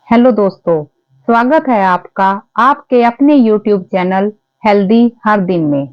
Hello दोस्तों, स्वागत है आपका आपके अपने YouTube चैनल हेल्दी हर दिन में।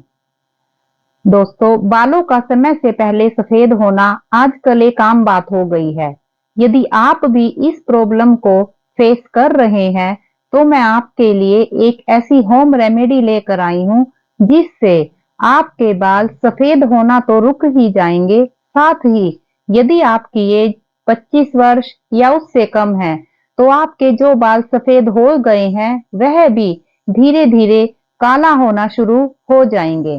दोस्तों, बालों का समय से पहले सफेद होना आजकल एक आम बात हो गई है। यदि आप भी इस प्रॉब्लम को फेस कर रहे हैं, तो मैं आपके लिए एक ऐसी होम रेमेडी लेकर आई हूँ जिससे आपके बाल सफेद होना तो रुक ही जाएंगे, साथ ही यदि आपकी एज 25 वर्ष या उससे कम है, तो आपके जो बाल सफेद हो गए हैं वह भी धीरे धीरे काला होना शुरू हो जाएंगे।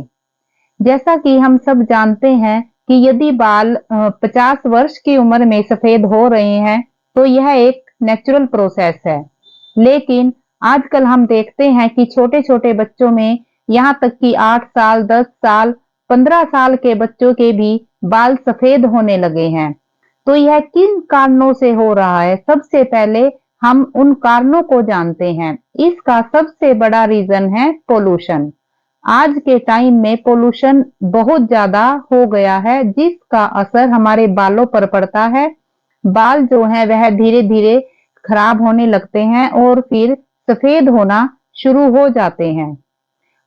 जैसा कि हम सब जानते हैं कि यदि बाल 50 वर्ष की उम्र में सफेद हो रहे हैं, तो यह एक नेचुरल प्रोसेस है। लेकिन आजकल हम देखते हैं कि छोटे छोटे बच्चों में, यहाँ तक कि 8 साल, 10 साल, 15 साल के बच्चों के भी बाल सफेद होने लगे हैं। तो यह किन कारणों से हो रहा है? सबसे पहले हम उन कारणों को जानते हैं। इसका सबसे बड़ा रीजन है पोल्यूशन। आज के टाइम में पोल्यूशन बहुत ज्यादा हो गया है, जिसका असर हमारे बालों पर पड़ता है। बाल जो है वह धीरे धीरे खराब होने लगते हैं और फिर सफेद होना शुरू हो जाते हैं।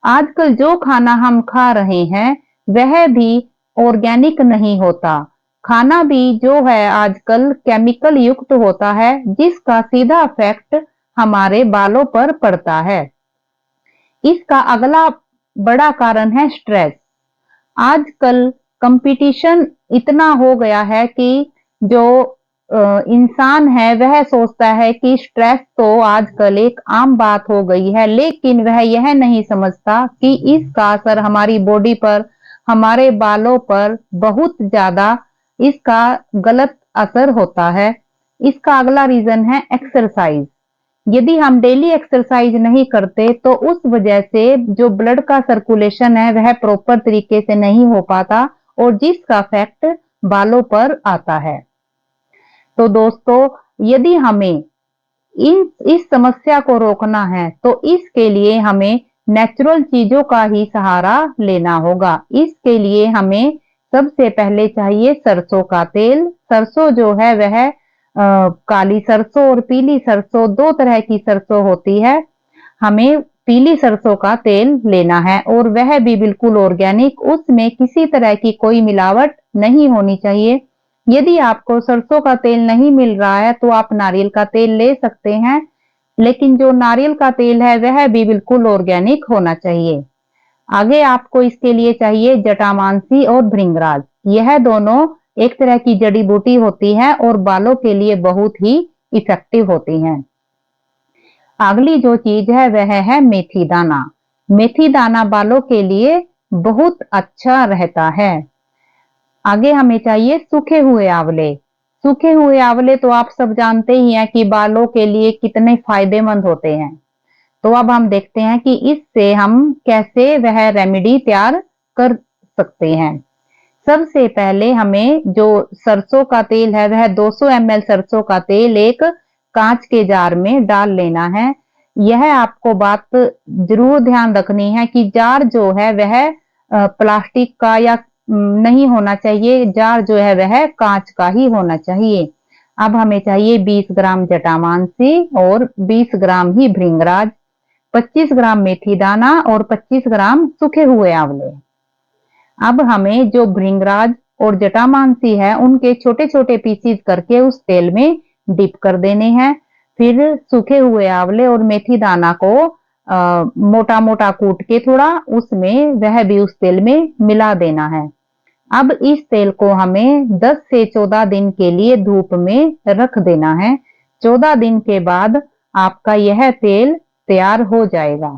आजकल जो खाना हम खा रहे हैं वह भी ऑर्गेनिक नहीं होता। खाना भी जो है आजकल केमिकल युक्त होता है, जिसका सीधा इफेक्ट हमारे बालों पर पड़ता है। इसका अगला बड़ा कारण है स्ट्रेस। आजकल कंपटीशन इतना हो गया है कि जो इंसान है वह सोचता है कि स्ट्रेस तो आजकल एक आम बात हो गई है, लेकिन वह यह नहीं समझता कि इसका असर हमारी बॉडी पर, हमारे बालों पर बहुत ज्यादा इसका गलत असर होता है। इसका अगला रीजन है एक्सरसाइज। यदि हम डेली एक्सरसाइज नहीं करते, तो उस वजह से जो ब्लड का सर्कुलेशन है वह प्रॉपर तरीके से नहीं हो पाता और जिसका इफेक्ट बालों पर आता है। तो दोस्तों, यदि हमें इस समस्या को रोकना है, तो इसके लिए हमें नेचुरल चीजों का ही सहारा लेना होगा। इसके लिए हमें सबसे पहले चाहिए सरसों का तेल। सरसों जो है वह काली सरसों और पीली सरसों, दो तरह की सरसों होती है। हमें पीली सरसों का तेल लेना है और वह भी बिल्कुल ऑर्गेनिक, उसमें किसी तरह की कोई मिलावट नहीं होनी चाहिए। यदि आपको सरसों का तेल नहीं मिल रहा है, तो आप नारियल का तेल ले सकते हैं, लेकिन जो नारियल का तेल है वह भी बिल्कुल ऑर्गेनिक होना चाहिए। आगे आपको इसके लिए चाहिए जटामांसी और भृंगराज। यह दोनों एक तरह की जड़ी बूटी होती है और बालों के लिए बहुत ही इफेक्टिव होती हैं। अगली जो चीज है वह है मेथी दाना। मेथी दाना बालों के लिए बहुत अच्छा रहता है। आगे हमें चाहिए सूखे हुए आंवले। सूखे हुए आंवले तो आप सब जानते ही हैं कि बालों के लिए कितने फायदेमंद होते हैं। तो अब हम देखते हैं कि इससे हम कैसे वह रेमेडी तैयार कर सकते हैं। सबसे पहले हमें जो सरसों का तेल है वह 200 ml सरसों का तेल एक कांच के जार में डाल लेना है। यह आपको बात जरूर ध्यान रखनी है कि जार जो है वह प्लास्टिक का या नहीं होना चाहिए। जार जो है वह कांच का ही होना चाहिए। अब हमें चाहिए 20 ग्राम जटामांसी और 20 ग्राम ही भृंगराज, 25 ग्राम मेथी दाना और 25 ग्राम सूखे हुए आंवले। अब हमें जो भृंगराज और जटामांसी है उनके छोटे छोटे पीसीज करके उस तेल में डिप कर देने हैं। फिर सूखे हुए आंवले और मेथी दाना को मोटा मोटा कूट के थोड़ा उसमें वह भी उस तेल में मिला देना है। अब इस तेल को हमें 10 से 14 दिन के लिए धूप में रख देना है। 14 दिन के बाद आपका यह तेल तैयार हो जाएगा।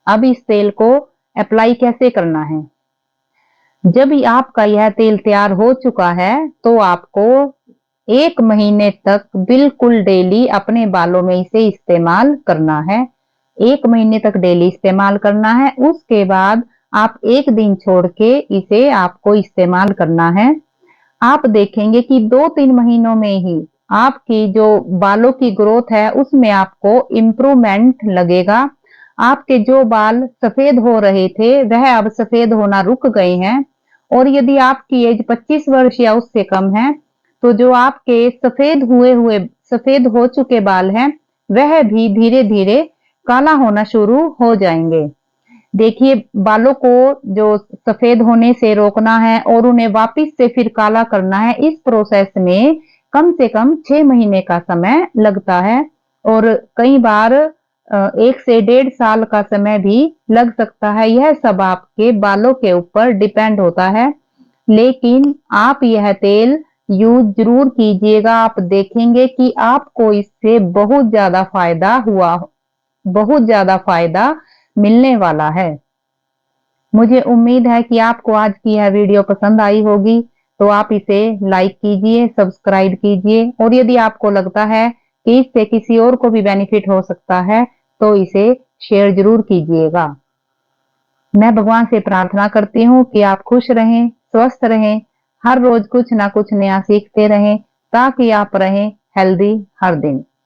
अब इस तेल को अप्लाई कैसे करना है? जब आपका यह तेल तैयार हो चुका है, तो आपको 1 महीने तक बिल्कुल डेली अपने बालों में इसे इस्तेमाल करना है। 1 महीने तक डेली इस्तेमाल करना है। उसके बाद आप 1 दिन छोड़ के इसे आपको इस्तेमाल करना है। आप देखेंगे कि 2-3 महीनों में ही आपकी जो बालों की ग्रोथ है उसमें आपको इम्प्रूवमेंट लगेगा। आपके जो बाल सफेद हो रहे थे वह अब सफेद होना रुक गए हैं। और यदि आपकी एज 25 वर्ष या उससे कम है, तो जो आपके सफेद हुए हुए सफेद हो चुके बाल हैं वह भी धीरे धीरे काला होना शुरू हो जाएंगे। देखिए, बालों को जो सफेद होने से रोकना है और उन्हें वापस से फिर काला करना है, इस प्रोसेस में कम से कम 6 महीने का समय लगता है और कई बार 1 से 1.5 साल का समय भी लग सकता है। यह सब आपके बालों के ऊपर डिपेंड होता है, लेकिन आप यह तेल यूज जरूर कीजिएगा। आप देखेंगे कि आपको इससे बहुत ज्यादा फायदा मिलने वाला है। मुझे उम्मीद है कि आपको आज की यह वीडियो पसंद आई होगी, तो आप इसे लाइक कीजिए, सब्सक्राइब कीजिए और यदि आपको लगता है कि इससे किसी और को भी बेनिफिट हो सकता है तो इसे शेयर जरूर कीजिएगा। मैं भगवान से प्रार्थना करती हूँ कि आप खुश रहें, स्वस्थ रहें, हर रोज कुछ ना कुछ नया सीखते रहें ताकि आप रहें हेल्दी हर दिन।